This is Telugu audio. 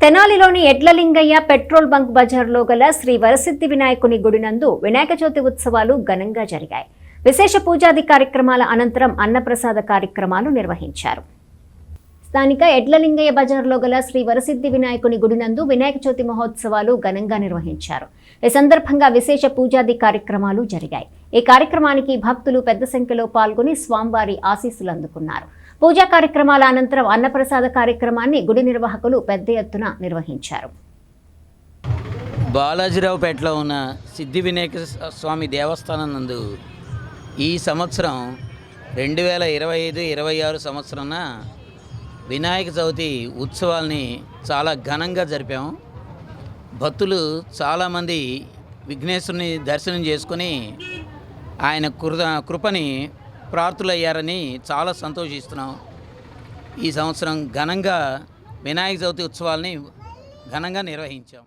తెనాలిలోని ఎడ్లలింగయ్య పెట్రోల్ బంక్ బజార్లో గల శ్రీ వరసిద్ధి వినాయకుని గుడి నందు వినాయక చవితి ఉత్సవాలు ఘనంగా జరిగాయి. విశేష పూజాది కార్యక్రమాల అనంతరం అన్నప్రసాద కార్యక్రమాలు నిర్వహించారు. స్థానిక ఎడ్లలింగయ్య బజార్లో గల శ్రీ వరసిద్ధి వినాయకుని గుడి నందు వినాయక చవితి మహోత్సవాలు ఘనంగా నిర్వహించారు. ఈ సందర్భంగా విశేష పూజాది కార్యక్రమాలు జరిగాయి. ఈ కార్యక్రమానికి భక్తులు పెద్ద సంఖ్యలో పాల్గొని స్వామివారి ఆశీస్సులు అందుకున్నారు. పూజా కార్యక్రమాల అనంతరం అన్నప్రసాద కార్యక్రమాన్ని గుడి నిర్వాహకులు పెద్ద ఎత్తున నిర్వహించారు. బాలాజీరావుపేటలో ఉన్న సిద్ధి వినాయక స్వామి దేవస్థానం నందు ఈ సంవత్సరం 2025-26 సంవత్సరాన వినాయక చవితి ఉత్సవాల్ని చాలా ఘనంగా జరిపాము. భక్తులు చాలామంది విఘ్నేశ్వరుని దర్శనం చేసుకొని ఆయన కృపని ప్రార్థులయ్యారని చాలా సంతోషిస్తున్నాం. ఈ సంవత్సరం ఘనంగా వినాయక చవితి ఉత్సవాల్ని ఘనంగా నిర్వహించాం.